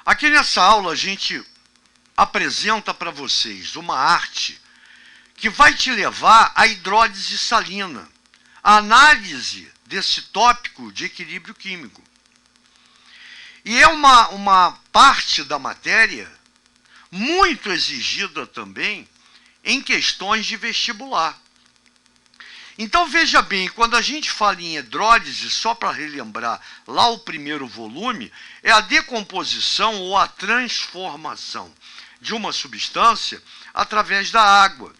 Aqui nessa aula a gente apresenta para vocês uma arte que vai te levar à hidrólise salina, a análise desse tópico de equilíbrio químico. E é uma parte da matéria muito exigida também em questões de vestibular. Então veja bem, quando a gente fala em hidrólise, só para relembrar lá o primeiro volume, é a decomposição ou a transformação de uma substância através da água.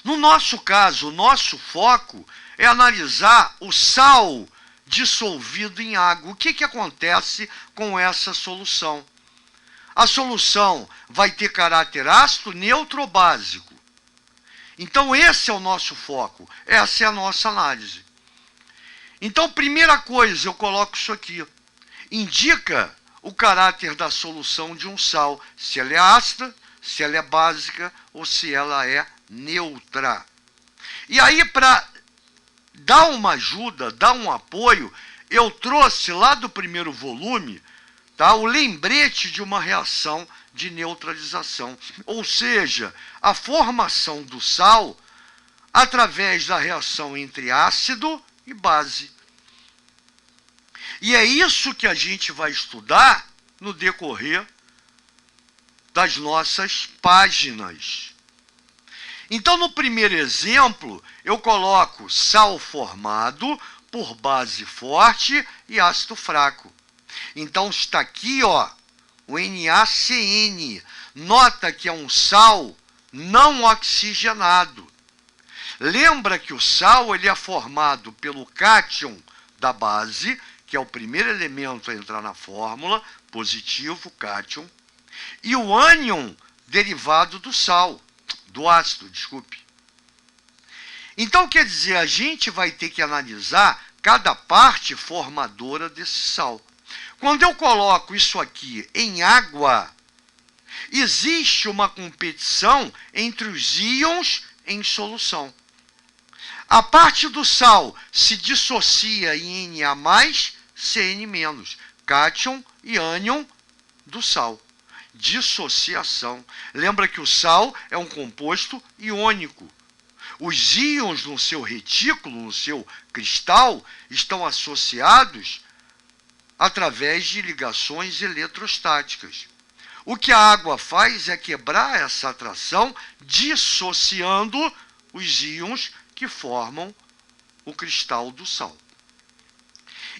No nosso caso, o nosso foco é analisar o sal dissolvido em água. O que acontece com essa solução? A solução vai ter caráter ácido, neutro ou básico. Então esse é o nosso foco, essa é a nossa análise. Então, primeira coisa, eu coloco isso aqui. Indica o caráter da solução de um sal, se ela é ácida, se ela é básica ou se ela é neutra. E aí, para dar uma ajuda, dar um apoio, eu trouxe lá do primeiro volume, tá, o lembrete de uma reação de neutralização, ou seja, a formação do sal através da reação entre ácido e base. E é isso que a gente vai estudar no decorrer das nossas páginas. Então, no primeiro exemplo, eu coloco sal formado por base forte e ácido fraco. Então, está aqui, ó, o NaCN. Nota que é um sal não oxigenado. Lembra que o sal ele é formado pelo cátion da base, que é o primeiro elemento a entrar na fórmula, positivo, cátion, e o ânion derivado do sal, do ácido, desculpe. Então, quer dizer, a gente vai ter que analisar cada parte formadora desse sal. Quando eu coloco isso aqui em água, existe uma competição entre os íons em solução. A parte do sal se dissocia em Na+, Cn-, cátion e ânion do sal. Dissociação. Lembra que o sal é um composto iônico. Os íons no seu retículo, no seu cristal, estão associados através de ligações eletrostáticas. O que a água faz é quebrar essa atração, dissociando os íons que formam o cristal do sal.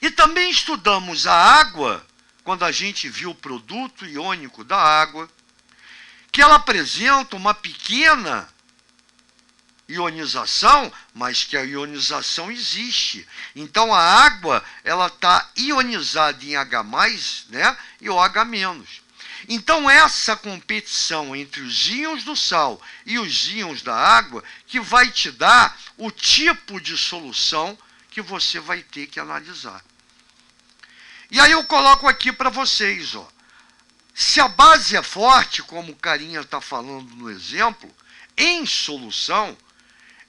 E também estudamos a água, quando a gente viu o produto iônico da água, que ela apresenta uma pequena ionização, mas que a ionização existe. Então a água ela está ionizada em H+, né, e OH-. Então essa competição entre os íons do sal e os íons da água que vai te dar o tipo de solução que você vai ter que analisar. E aí eu coloco aqui para vocês, ó, se a base é forte, como o carinha está falando no exemplo, em solução,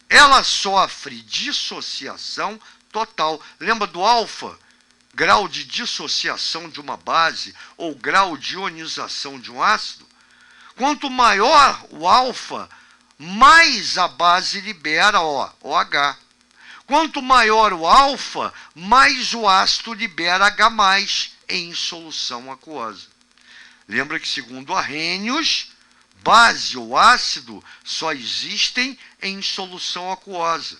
ela sofre dissociação total. Lembra do alfa? Grau de dissociação de uma base ou grau de ionização de um ácido? Quanto maior o alfa, mais a base libera OH. Quanto maior o alfa, mais o ácido libera H+, em solução aquosa. Lembra que, segundo Arrhenius, base ou ácido só existem em solução aquosa,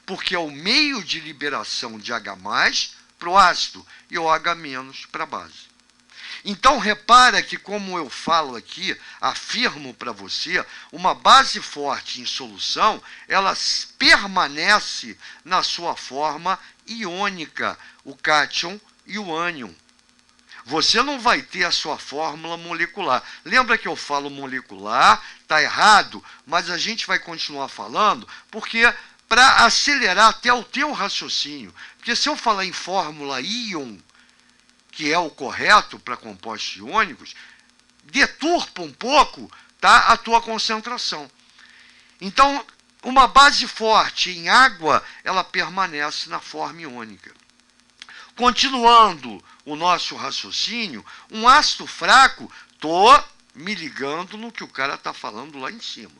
porque é o meio de liberação de H+ para o ácido e OH- para a base. Então, repara que, como eu falo aqui, afirmo para você, uma base forte em solução, ela permanece na sua forma iônica, o cátion e o ânion. Você não vai ter a sua fórmula molecular. Lembra que eu falo molecular, está errado, mas a gente vai continuar falando, porque para acelerar até o teu raciocínio. Porque se eu falar em fórmula íon, que é o correto para compostos iônicos, deturpa um pouco, tá, a tua concentração. Então, uma base forte em água, ela permanece na forma iônica. Continuando o nosso raciocínio, um ácido fraco, tô me ligando no que o cara está falando lá em cima.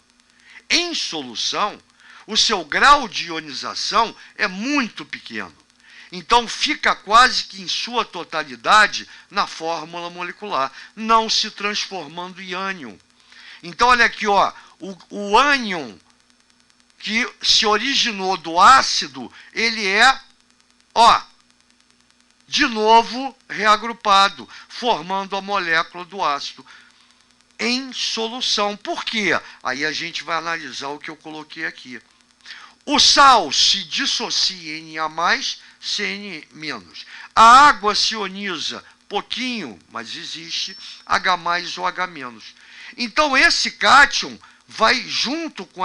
Em solução, o seu grau de ionização é muito pequeno. Então fica quase que em sua totalidade na fórmula molecular, não se transformando em ânion. Então olha aqui, ó, o ânion que se originou do ácido, ele é, ó, de novo reagrupado, formando a molécula do ácido em solução. Por quê? Aí a gente vai analisar o que eu coloquei aqui. O sal se dissocia em Na+, Cn-. A água se ioniza pouquinho, mas existe H+ ou H-. Então esse cátion vai junto com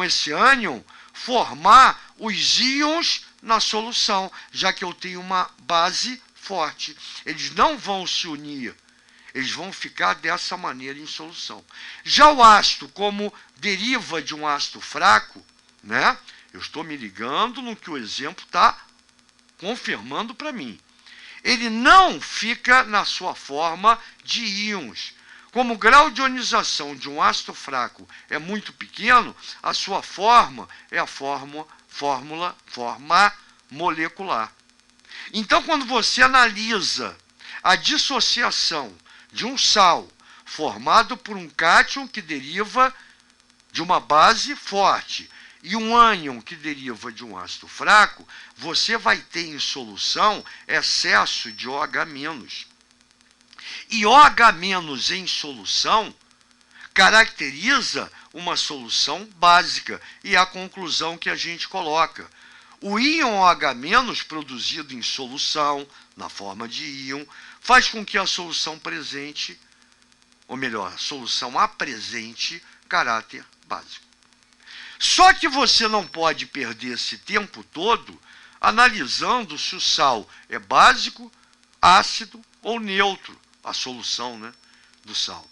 esse ânion formar os íons na solução, já que eu tenho uma base forte. Eles não vão se unir, eles vão ficar dessa maneira em solução. Já o ácido, como deriva de um ácido fraco, né? Eu estou me ligando no que o exemplo está confirmando para mim. Ele não fica na sua forma de íons. Como o grau de ionização de um ácido fraco é muito pequeno, a sua forma é a forma molecular. Então, quando você analisa a dissociação de um sal formado por um cátion que deriva de uma base forte e um ânion que deriva de um ácido fraco, você vai ter em solução excesso de OH-. E OH- em solução caracteriza uma solução básica, e é a conclusão que a gente coloca. O íon OH- produzido em solução, na forma de íon, faz com que a solução presente, ou melhor, a solução apresente caráter básico. Só que você não pode perder esse tempo todo analisando se o sal é básico, ácido ou neutro, a solução, né, do sal.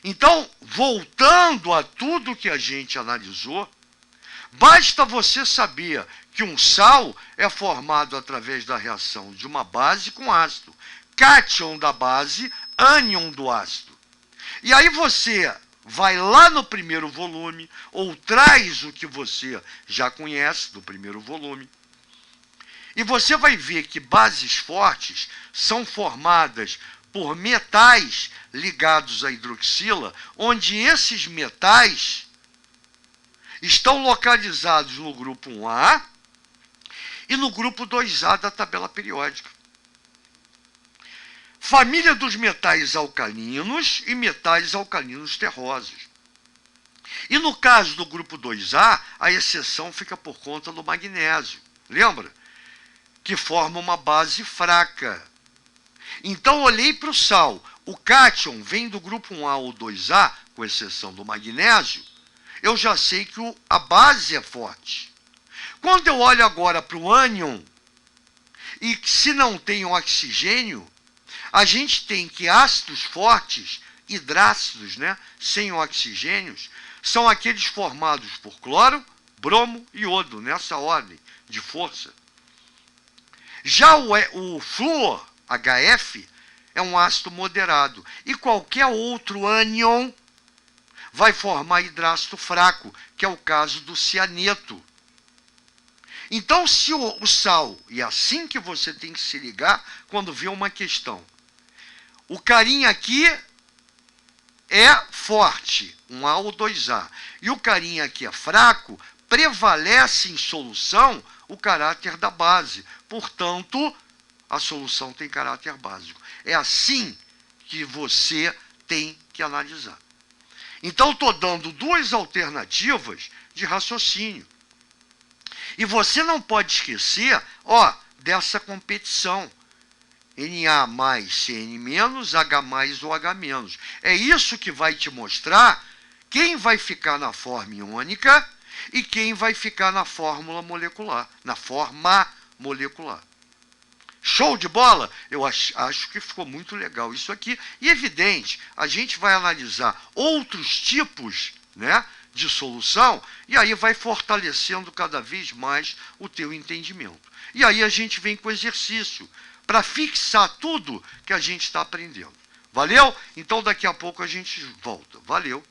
Então, voltando a tudo que a gente analisou, basta você saber que um sal é formado através da reação de uma base com ácido, cátion da base, ânion do ácido. E aí você vai lá no primeiro volume, ou traz o que você já conhece do primeiro volume, e você vai ver que bases fortes são formadas por metais ligados à hidroxila, onde esses metais estão localizados no grupo 1A e no grupo 2A da tabela periódica. Família dos metais alcalinos e metais alcalinos terrosos. E no caso do grupo 2A, a exceção fica por conta do magnésio. Lembra? Que forma uma base fraca. Então, olhei para o sal. O cátion vem do grupo 1A ou 2A, com exceção do magnésio. Eu já sei que a base é forte. Quando eu olho agora para o ânion, e se não tem oxigênio, a gente tem que ácidos fortes, hidrácidos, né, sem oxigênios, são aqueles formados por cloro, bromo e iodo, nessa ordem de força. Já o flúor, HF, é um ácido moderado. E qualquer outro ânion vai formar hidrácido fraco, que é o caso do cianeto. Então, se o sal, e é assim que você tem que se ligar quando vê uma questão. O carinha aqui é forte, 1A ou 2A. E o carinha aqui é fraco, prevalece em solução o caráter da base. Portanto, a solução tem caráter básico. É assim que você tem que analisar. Então, estou dando duas alternativas de raciocínio. E você não pode esquecer, ó, dessa competição. Na+, Cn-, H+ ou H-. É isso que vai te mostrar quem vai ficar na forma iônica e quem vai ficar na fórmula molecular, na forma molecular. Show de bola? Eu acho que ficou muito legal isso aqui. E evidente, a gente vai analisar outros tipos, né, de solução, e aí vai fortalecendo cada vez mais o teu entendimento. E aí a gente vem com exercício para fixar tudo que a gente está aprendendo. Valeu? Então daqui a pouco a gente volta. Valeu!